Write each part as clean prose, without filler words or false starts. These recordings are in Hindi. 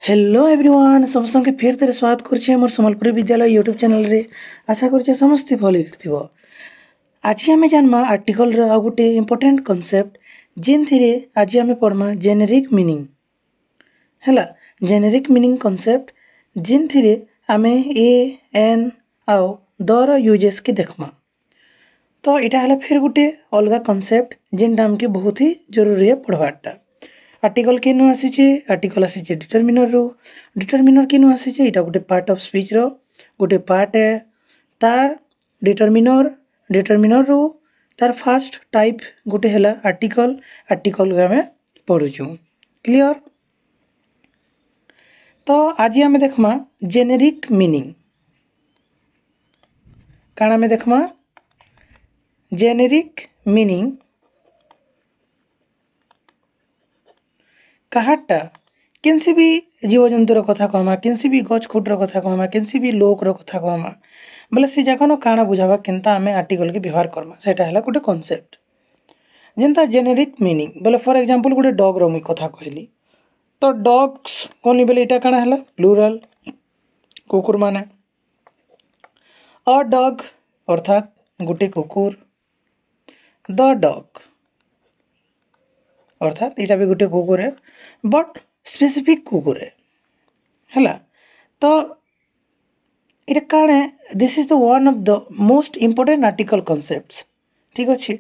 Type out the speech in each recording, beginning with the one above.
हेलो एवरीवन समस्त के फेर थे स्वागत करुचे मोर सम्बलपुरी विद्यालय यूट्यूब चैनल रे। आशा करुचे समस्ते भल थी। आज आम जानमा आर्टिकल रो गोटे इम्पोर्टेंट कॉन्सेप्ट जिन थी आज आम पढ़मा जेनेरिक मीनिंग हैला। जेनेरिक मीनिंग कॉन्सेप्ट जिन थी आम ए एन आउ दर यूजेस के देखमा। तो यहाँ है फिर गोटे अलग कॉन्सेप्ट जिनटा आमके बहुत ही जरूरी है पढ़वाटा। आर्टिकल केनु आसीचे आर्टिकल आसीचे डिटरमिनर रो। डिटरमिनर केनु आसीचे इटा गोटे पार्ट ऑफ स्पीच रो गोटे पार्ट है। तार डिटरमिनर रो तार फर्स्ट टाइप गोटे हैला आर्टिकल। आर्टिकल के हमें पढ़ुचु क्लियर। तो आज हमें देखमा जेनेरिक मीनिंग काण हमें देखमा जेनेरिक मीनिंग कहाटा केनसी भी जीव जंतुर कथा कहमा केनसी भी गछ खुटर कथा कहमा केनसी भी लोकर कथा कहमा बोले से जगह काଣା बुझावा केनता आम आर्टिकल के व्यवहार करमा सेटा है गोटे कॉन्सेप्ट जेनता जेनेरिक मीनिंग बोले फॉर एग्जांपल गोटे डॉग रो मुई कथा कहली तो डॉग्स कहनी बोले इटा काଣା है प्लूरल कुकुर माने अ डॉग अर्थात गोटे कुकुर द डॉग अर्थात इटा भी गोटे कुकुर है बट स्पेसिफिक कुकुर है तो इटा काण है this is the one of the most important article concepts ठीक अच्छे।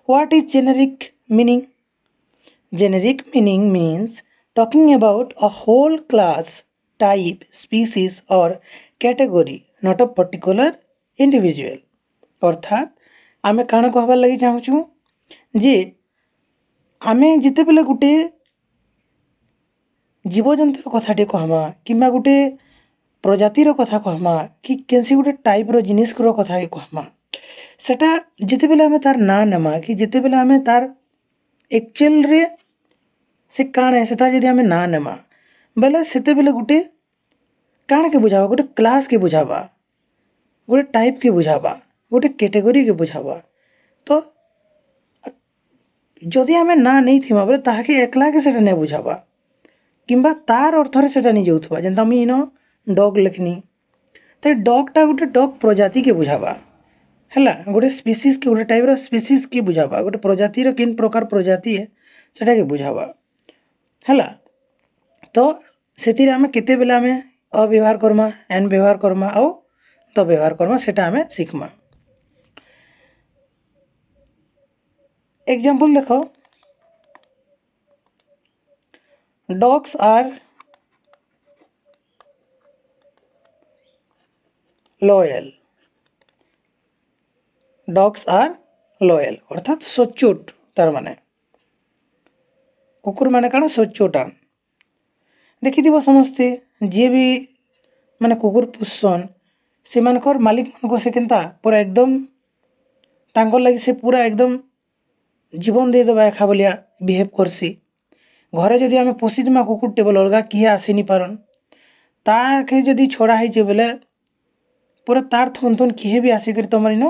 What is generic meaning? Generic meaning means talking about a whole class type species और category not a particular individual अर्थात आमे काण कहबार लगी चाहूँ जे आमे जिते बेले गोटे जीवजंतुर कथाटे कहमा कि गोटे प्रजातिर कथा कहमा कि केनसी गोटे टाइप्र जिनिस्र कथा कहमा सेटा जिते बेले आमे तार ना नेमा कि जिते बेले आमे तार एक्चुअल रे से काण है सेटा जदि आमे ना नेमा बेले सेते बेले गोटे काण के बुझावा गोटे क्लास के बुझावा गोटे टाइप के बुझावा गोटे कैटेगरी के बुझावा। तो जदि आमे ना नहीं थिमा बोले ताहाके एकला के सेटा नहीं बुझावा किंबा तार अर्थरे सेटा नहीं जाउथबा जेंता मी इनो डॉग लिखनी तो डॉगटा गोटे डॉग प्रजाति के बुझावा हैला गोटे स्पीसीज के गोटे टाइप स्पीसीज के बुझावा गोटे प्रजातिर किन प्रकार प्रजाति है सेटा के बुझावा हैला। तो सेतिर आमे केते बेला आमे अ व्यवहार करमा एन व्यवहार करमा आउ द व्यवहार करमा सेटा आमे सिखमा। एग्जांपल देखो dogs are loyal dogs are loyal अर्थात सचोट तार माने कुकुर माने काଣା सचोटा देखि समस्ते जी भी माने कुकुर पुषन से मानकर मालिक मानको से केनता पूरा एकदम तांकर लगी से पूरा एकदम जीवन दे देबा एखा बोलिया बिहेव करसी। घरे जदि आमे पोषिदमा कुकुर टेबल अलगा किए आसी नहीं पारन ताके जदि छोड़ा है बोले पूरा तार थन थन किए भी आसिक तुम इन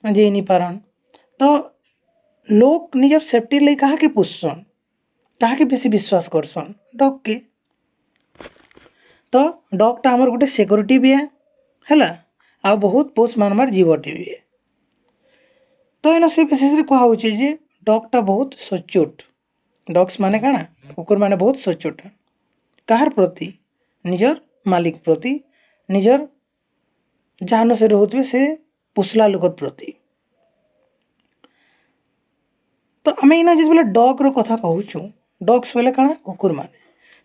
जे नहीं पारन। तो लोग निजर सेफ्टी लगी कहा के पुषसन कहा के बेसी विश्वास करसन डॉग के। तो डॉगटा आमर गोटे सिक्योरिटी भी है आ बहुत पोष मानवार जीवटे भी है। तो इन से बेसिस कहुचे जे डॉगटा बहुत सचोट डॉग्स माने काଣା कुकुर माने बहुत सचोट कहार प्रति निजर मालिक प्रति निजर जहान से रोथे से पुसला लोकर प्रति। तो आम इना जिस बेले डॉग रो कथा कहूँ डॉग्स बेले काଣା कुकुर माने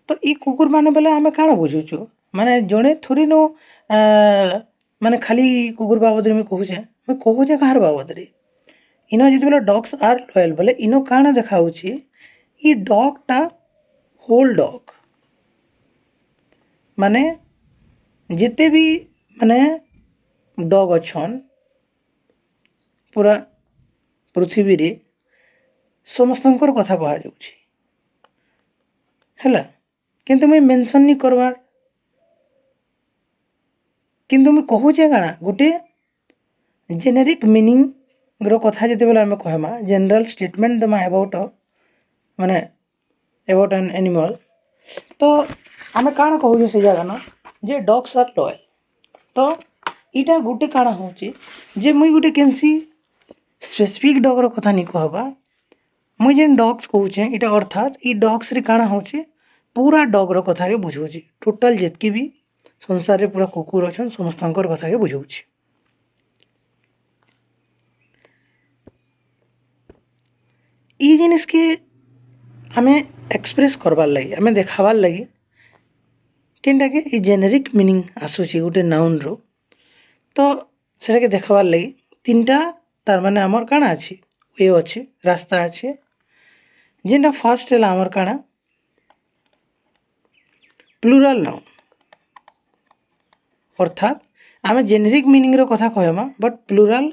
तो ई कुकुर माने बेले आम काଣା बुझुचु माने जड़े थोड़ी नो माने खाली कुकुर बाबद में कहूचे मैं कहूचे कहार बाबद रे इनो जिस बेले डॉग्स आर लॉयल बोले इनो काଣା देखाउची ई डॉगटा होल डॉग माने जिते भी माने डॉग अच्छन पूरा पृथ्वी रे समस्तंकर कथा कहा जाउची हैला किंतु मैं मेंशन नहीं करवार किंतु मैं कहूचे काଣା गोटे जेनेरिक मीनिंग रो कथा जिते बेले आमे कहमा जनरल स्टेटमेंट देमा अबाउट माने अबाउट एन एनिमल। तो आमे काଣା कहूँ से जगह न जे डग्स आर लयल। तो इटा गोटे काଣା होचे जे मुई गोटे केनसी स्पेसिफिक डगर कथा नहीं कहबा। मुई जेन डग्स कहूचे इटा अर्थात इ डग्स रे काଣା होचे पूरा डगर कथा के बुझाउची। टोटल जेतकी भी संसार रे पूरा कुकुर अछन समस्तंकर कथा के बुझाउची। इ जिनिस के आमे एक्सप्रेस करबार लगी आमे देखाबार लगी केनटा के इ जेनेरिक मीनिंग आसुची गोटे नाउन रो। तो सेटा के देखाबार लगी तीनटा तार माने हमर काଣା अछि वे अछि रास्ता अछि। जेनटा फर्स्ट है हमर काଣା प्लुराल नाउन अर्थात आमे जेनेरिक मीनिंग रो कथा कहमा बट प्लुराल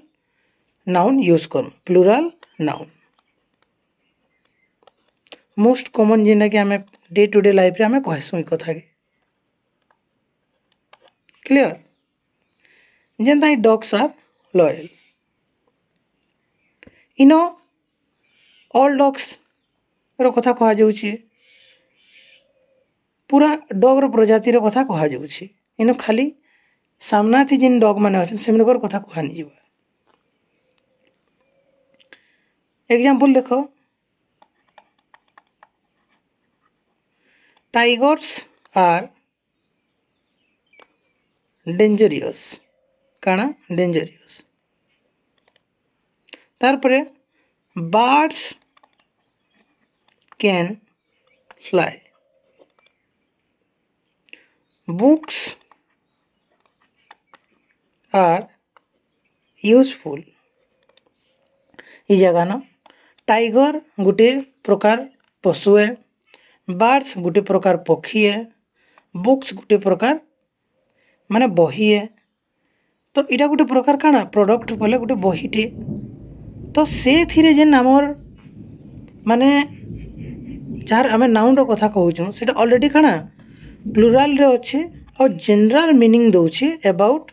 नाउन यूज करम। प्लुराल नाउन मोस्ट कॉमन जेनटा कि आमे डे टू डे लाइफ रे आमे कहसु इ कथा के क्लियर। जेनता इ डग्स आर लयल इनो ऑल डग्स रो कथा कहा जाउची। पूरा डग रो प्रजाति रो कथा कहा जाउची। इनो खाली सामना थी जिन डग माने अछन सेमनकर कथा कहा नि जीवा। एग्जांपल देखो टाइगर्स आर डेंजरियस काଣା डेंजरियस। तार परे birds can fly books are useful. इ जगह न टाइगर गोटे प्रकार पशु है, बर्ड्स गोटे प्रकार पक्षी है, बुक्स गोटे प्रकार माने बही है। तो इटा गोटे प्रकार काଣା प्रोडक्ट बोले गोटे बहीटे। तो से थिरे जेन हमर माने जार आमे नाउन रो कथा कहूछु सेटा ऑलरेडी काଣା प्लुराल रे अछि और जनरल मीनिंग दउछि अबाउट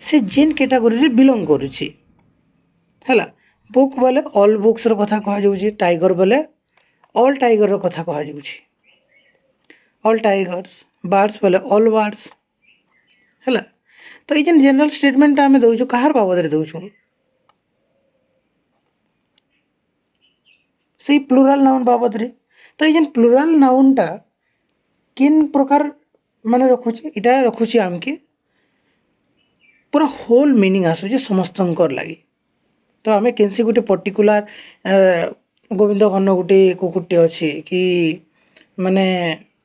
से जेन कैटेगरी रे बिलोंग करूछि हैला। बुक बोले ऑल बुक्स रो कथा कहा जाउछि। टाइगर बोले ऑल टाइगर रो कथा कहा जाउछि ऑल टाइगर्स। बर्ड्स बोले ऑल बर्ड्स हैला। तो ई जेन जनरल स्टेटमेंट आमे दउछु काहार बाबद रे दउछु से प्लुराल नाउन बाबद रे। तो ई जेन प्लुराल नाउन टा किन प्रकार माने रखुछि इटा रखुछि आमके पूरा होल मीनिंग आसुछि समस्तंकर लागि। तो आमे केनसी गोटे पर्टिकुलर गोविंद घन गोटे कुकुरटे अछि कि माने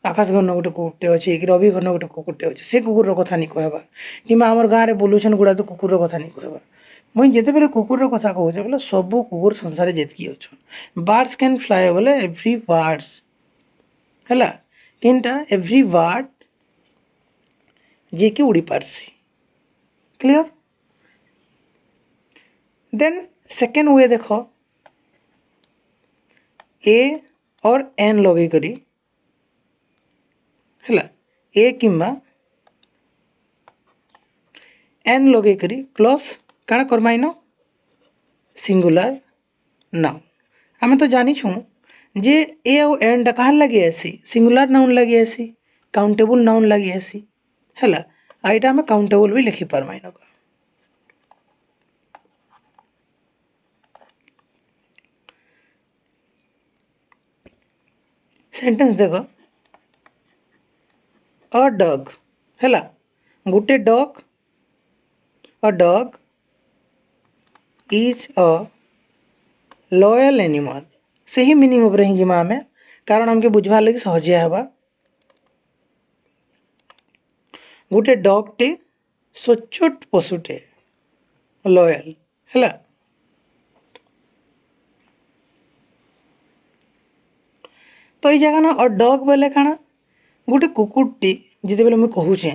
आकाश घन गोटे कुकुरटे अछि कि रवि घन गोटे कुकुरटे अछि से कुकुर रो कथा नि कहबा कि हमर गाँ रे बोलुछन गुडा तो कुकुर रो कथा नि कहबा। मुई जेते बेले कुकुर रो कथा कहूचे बोले सब कुकुर संसार जेतकी अछन। बर्ड्स कैन फ्लाई बोले एवरी बर्ड्स हैला किनटा एवरी बर्ड जे कि उड़ी पारसी क्लियर। देन सेकेंड वे देखो ए और एन लगे करी हैला ए किंबा एन लगे करी प्लस काଣା करमाई न सिंगुलर नाउन। आमे तो जानी छु जे ए और एन टा काहर लगे आसी सिंगुलर नाउन लगे आसी काउंटेबल नाउन लगे आसी हैला। आ इटा आमे काउंटेबल भी लिखि परमाई न। सेंटेंस देखो अ डग हैला गोटे डग अ डग इज अ लॉयल एनिमल। से ही मीनिंग ऊपर ही जिमा आमे कारण हमके बुझवा लगी सहजिया हवा। गोटे डग टे सचोट पशुटे लॉयल हैला। तो ई जगह न अ डग बोले काଣା गोटे कुकुरटी जिते बेले मुई कहूचे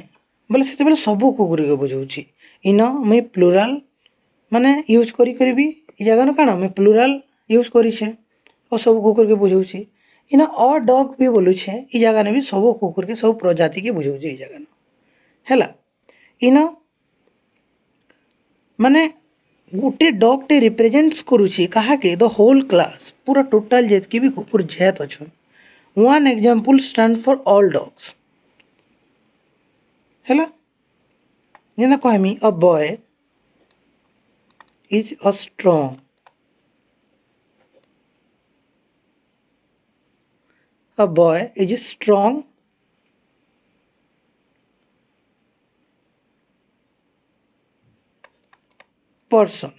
बोले सेते बेले सब कुकुर के बुझाउची। इनो मुई प्लुराल माने यूज करी करी भी ई जगह न काଣା मुई प्लुराल यूज करिछे और सब कुकुर के बुझाउची। इनो अ डग भी बोलुछे ई जगह ने भी सब कुकुर के सब प्रजाति के बुझाउची ई जगह न हैला। इनो माने गोटे डग टे रिप्रेजेंट्स करूची कहा के द होल क्लास पूरा टोटल जेतकी भी कुकुर जात अछन one example stand for all dogs है जेना कहमी a boy is a strong a boy is a strong person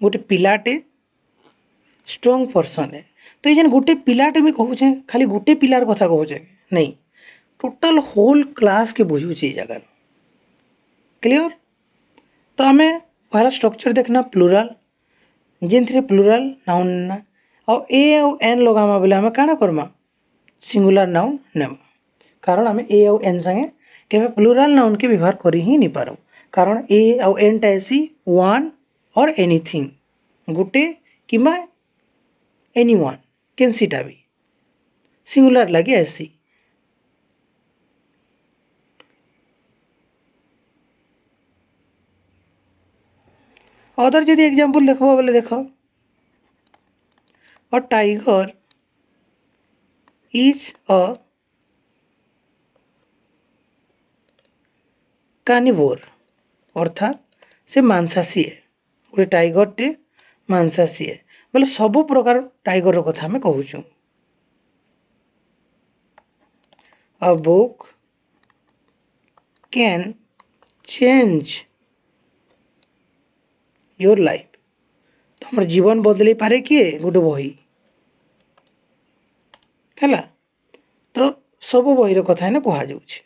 गोटे पिलाटे स्ट्रॉन्ग पर्सन है तो ये गोटे पिलाटे भी कहूचे खाली गोटे पिलार कथा कहूचे नहीं टोटल होल क्लास के बुझुचे जगह क्लियर तो आम पहला स्ट्रक्चर देखना प्लूराल जिन प्लूराल नाउन ना आ ए आउ एन लगामा बोले आम काଣା करमा सिंगुलर नाउन नेमा कारण आम ए आउ एन संगे केबे प्लूराल नाउन के व्यवहार करी ही नहीं पारू कारण ए आउ एन टा ऐसी वन और एनीथिंग गोटे किमा एनीवन केनसीटा भी सिंगुलर लगे ऐसी अदर जदि एग्जांपल देखो बोले देखो a tiger is a carnivore अर्थात से मांसाशी है गोटे टाइगर टे मांसाशी है बोले सब प्रकार टाइगर कथा आम कहूँ a book can change your life तो हमारे जीवन बदल पारे किए गोटे बही है तो सब बही कथा ना कहुच्छे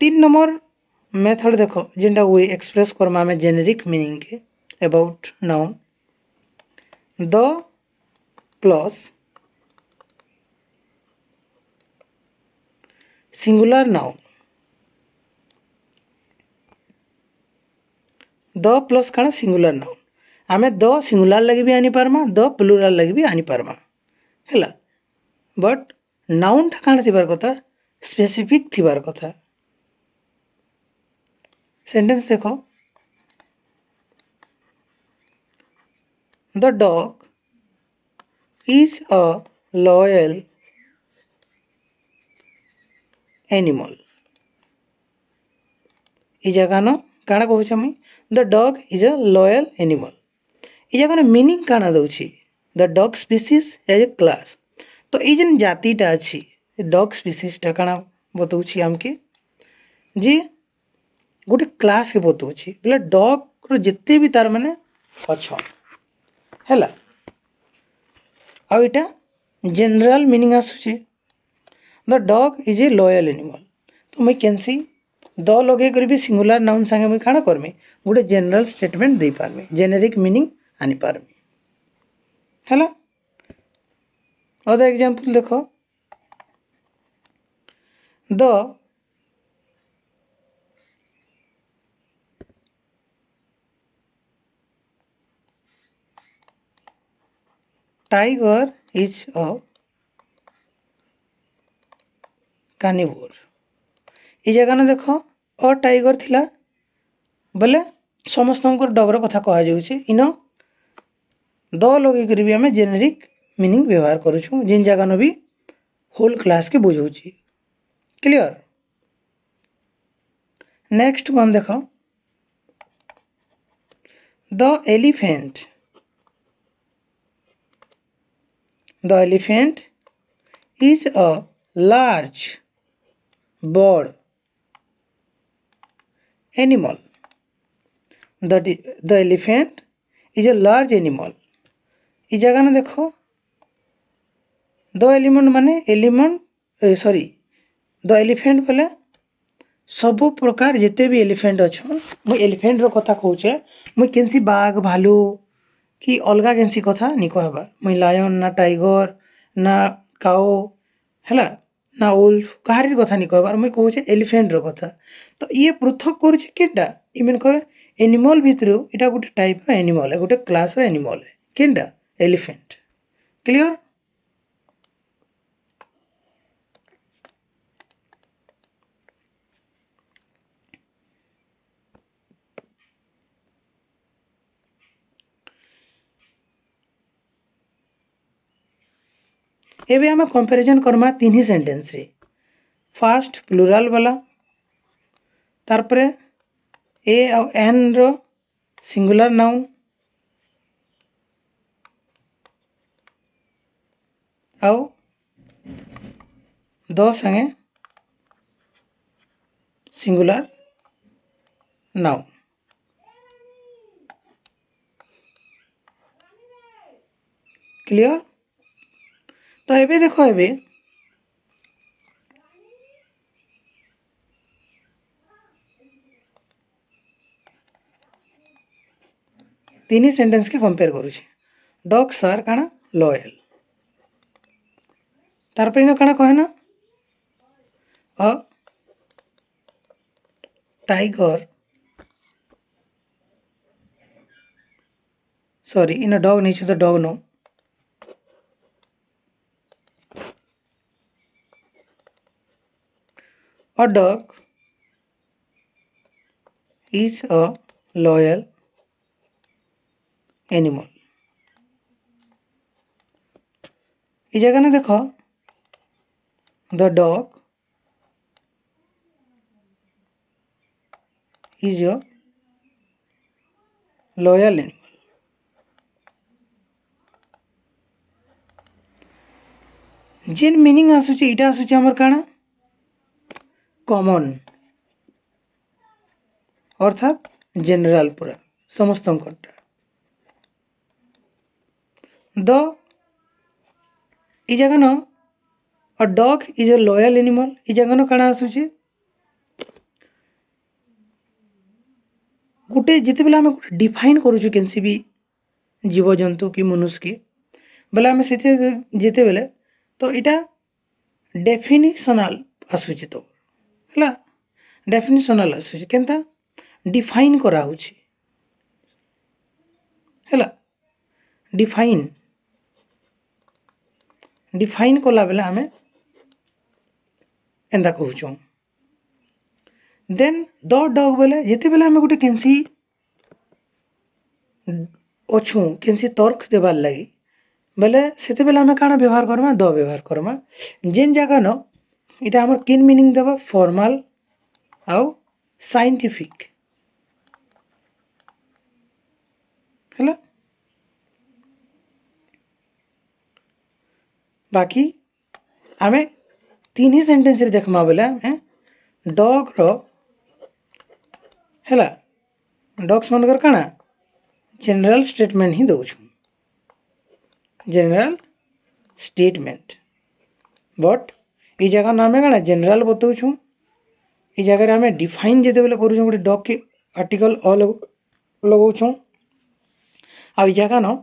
3 नंबर मेथड देखो जिनटा वे एक्सप्रेस करमा में जेनेरिक मीनिंग के about noun the plus singular noun the plus काना सिंगुलर नाउन आमे द सिंगुलर लगे भी आनी पारमा द प्लूराल लगे भी आनी पारमा हैला बट नाउन टा काना थिबार कथा स्पेसिफिक थिबार कथा सेंटेंस देखो the dog is a loyal animal ये जगह न काଣା कहूँ मुई the dog is a loyal animal ये जगह मीनिंग काଣା दउछि the dog species as a class तो ये जेन जातिटा अच्छी डॉग स्पीसीजटा काଣା बतौछि आमके जे गोटे क्लास के बतौछि बोले डॉग रो जिते भी तार माने अच्छा हैला आ इटा जनरल मीनिंग आसुछि the dog is a loyal animal तो मुई कैंसी द लगे कर भी सिंगुलर नाउन संगे मुई काଣା करमी गोटे जनरल स्टेटमेंट दे पारमी जेनेरिक मीनिंग आनी पारमी हैला अदर एग्जांपल देखो the tiger is a carnivore ये जगह न देखो अ टाइगर थिला बोले समस्त डगर कथा कहुच्छे इन द लगे कर भी आम जेनेरिक मीनिंग व्यवहार करूँ जिन जगह न भी होल क्लास के बुझाऊँ क्लियर नेक्स्ट वन देखो the elephant is a large bird animal the elephant is a large animal ये जगह ना देखो द एलिमेंट माने एलिमेंट सॉरी द एलिफेंट बोले सब प्रकार जिते भी एलिफेंट अच्छा मुई एलिफेंट रो कथा कहूचे मुई केनसी बाघ भालू कि अलगा केनसी कथा नहीं कहबार मुई लायन ना टाइगर ना काओ हैला ना उल्फ कहारी कथा नहीं कहबार मुई कहूचे एलिफेंट रो कथा तो ये पृथक करूचे केनटा इमेन करे एनिमल भितरु इटा गोटे टाइप रो एनिमल है गोटे क्लास रो एनिमल है केनटा एलिफेंट क्लियर एबे आम कंपैरिजन करमा तीन ही सेंटेंस रे। फास्ट प्लूराल वाला, तारपरे ए और एन रो सिंगुलर नाउन, आउ द संगे सिंगुलर नाउन। क्लियर? तो एबे देखो एबे तीन ही सेंटेंस के कंपेयर करूछे। डॉग्स आर काना लॉयल, तारपर इन काना कहे ना अ टाइगर, सॉरी इन डॉग नहीं तो डॉग नो, a dog is a loyal animal। इस जगह ना देखो the dog is a loyal animal। जेन मीनिंग आसुचे इटा आसुचे हमर काना कॉमन, अर्थात जनरल पूरा समस्त द इ जगह न a dog is a loyal animal, इ जगह न काना आसुचे गोटे जिते बेला आम डिफाइन करूछु केनसी भी जीवजंतु कि मनुष्य के बेला आम से जिते बेले तो इटा डेफिनिशनल आसुचे तो है डेफिनिशनल आसुचे केनता डिफाइन करा होछि है डिफाइन डिफाइन कला बेले आम एंदा कहूँ। देन द डॉग बेले जिते बेले आम गोटे केनसी अच्छू केनसी तर्क देवार लगी बेले से बेले आम काना व्यवहार करमा द व्यवहार करमा। जेन जगह न इटा आमर किन मीनिंग देवा फॉर्मल आउ साइंटिफिक है। बाकी आम तीन ही सेंटेंस रे देखमा बेले आम डॉग रो है डॉग्स मनकर काना जनरल स्टेटमेंट ही दौछु, जनरल स्टेटमेंट बट इ जगह ना आम काना जनरल बताऊँ। इ जगह आम डिफाइन जिते बेले करूँ गोटे डॉग के आर्टिकल अ लगाऊँ। आ जगह न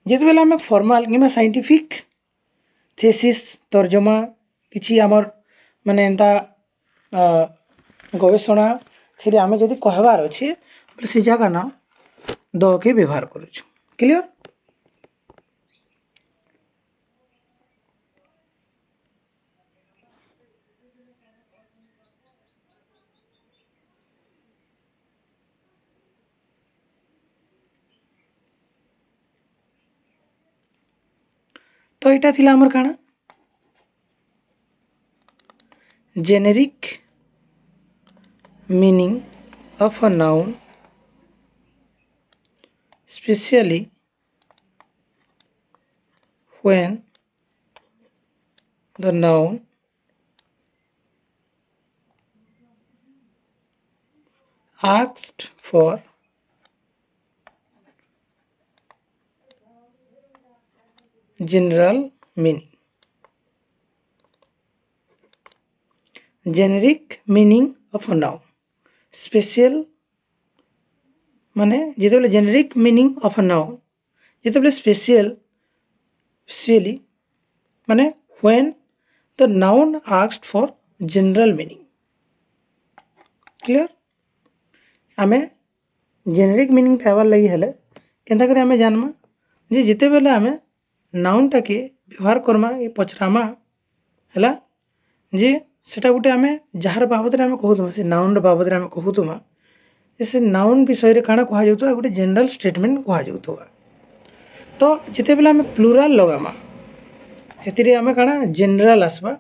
जिते बेले आम फॉर्मल कि साइंटिफिक थेसिस तर्जमा किसी आमर माने एंता गवेषणा से आम जदि कहबार अच्छे से जगह ना द के व्यवहार करूँ। क्लियर? तो इटा थिला हमर काना generic meaning of a noun specially when the noun asked for general meaning। Generic meaning of a noun special माने जिते बेले generic meaning of a noun जिते बेले स्पेशली माने when the noun asked for general meaning. Clear? आमे जेनेरिक मीनिंग पाइबार लगी हेले केनता करे आमे जानमा जे जिते बेले आमे नाउन टाके व्यवहार करमा ये पचरामा है जे सेटा गोटे आमे जार बाबद आमे कहूतमा से नाउन बाबद आमे कहूतमा से नाउन विषय रे काना कहा जाउतबा गोटे जनरल स्टेटमेंट कहा जाउतबा। तो जिते बेले आमे प्लूराल लगामा हेतिरे आमे काना जनरल आसबा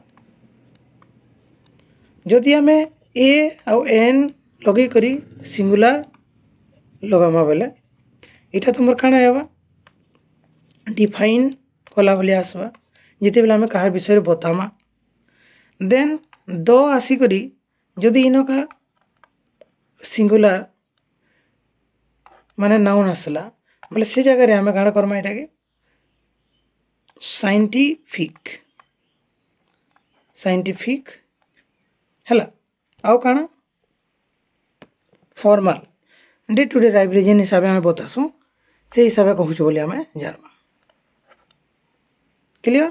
जदि आमे ए आउ एन लगे करी सिंगुलर लगामा बेले इटा तुमर काना हेबा डिफाइन कला भली आसबा जिते बेले आमे काहार विषय रे बतामा देन द आसी करी जदि इनका सिंगुलर माने नाउन आसला बोले से जगह रे आमे काना करमा इटा के साइंटिफिक हला आउ काना formal day to day life रे जेन हिसाब में बतासु से हिसाब में कहूँ बोली आमे जानमा क्लियर।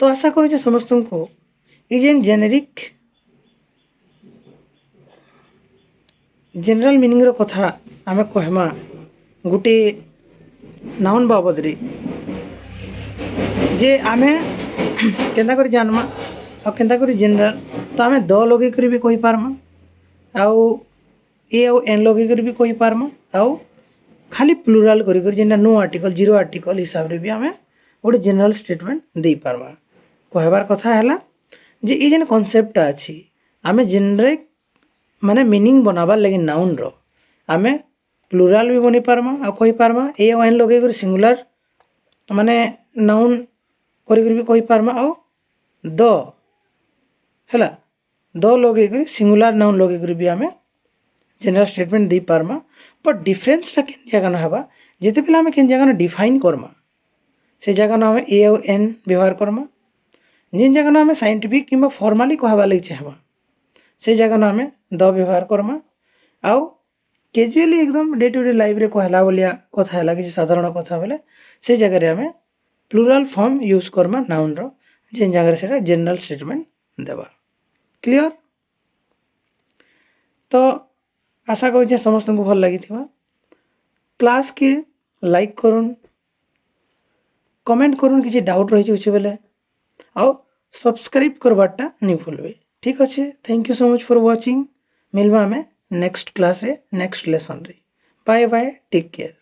तो आशा करूँ समस्त को ये जेन जेनेरिक जनरल मीनिंग रो कथा आमे कहमा गुटे नाउन बाबद रे जे आमे केंता करी जानमा आ केंता करी जनरल तो आमे द लगे करी भी कहि पारमा आउ ए आउ एन लगे करी भी कहि पारमा आउ खाली प्लुराल करी करी जेना नो आर्टिकल जीरो आर्टिकल हिसाब रे भी आमे गोटे जनरल स्टेटमेंट दे पारमा कहबार कथा हैला जे ई जेन कॉन्सेप्ट अछि आमे जेनेरिक माने मीनिंग बनाबार लगे नाउन रो आमे प्लुराल भी बनी पारमा आ कहि पारमा ए आउ एन लगे करी सिंगुलर माने नाउन करी करी भी कहि पारमा आउ द हैला द लगे करी सिंगुलर नाउन लगे करी भी आमे जनरल स्टेटमेंट दे पारमा बट डिफरेंस टा केन जगह न हबा जेते बेला आमे केन जगह न डिफाइन करमा से जगह न आमे ए आउ एन व्यवहार करमा जिन जगह न आमे साइंटिफिक किंबा फॉर्मली कहबा लगे चाहबा से जगह न आमे द व्यवहार करमा आउ कैजुअली एकदम डे टू डे लाइफ रे कहला बोलिया कथा हैला कि साधारण कथा बोले से जगह रे आमे प्लुराल फॉर्म यूज करमा नाउन रो जिन जगह रे सेटा जनरल स्टेटमेंट देबा क्लियर। तो आशा करूँ समस्त को भल लगी क्लास के लाइक करुन कमेंट करुन किसी डाउट रही जाउछे बेले आउ सब्सक्राइब करबाटा नहीं भूलबे ठीक अच्छे। Thank you so much for watching मिलवा हमें नेक्स्ट क्लास रे नेक्स्ट लेसन रे बाय बाय टेक केयर।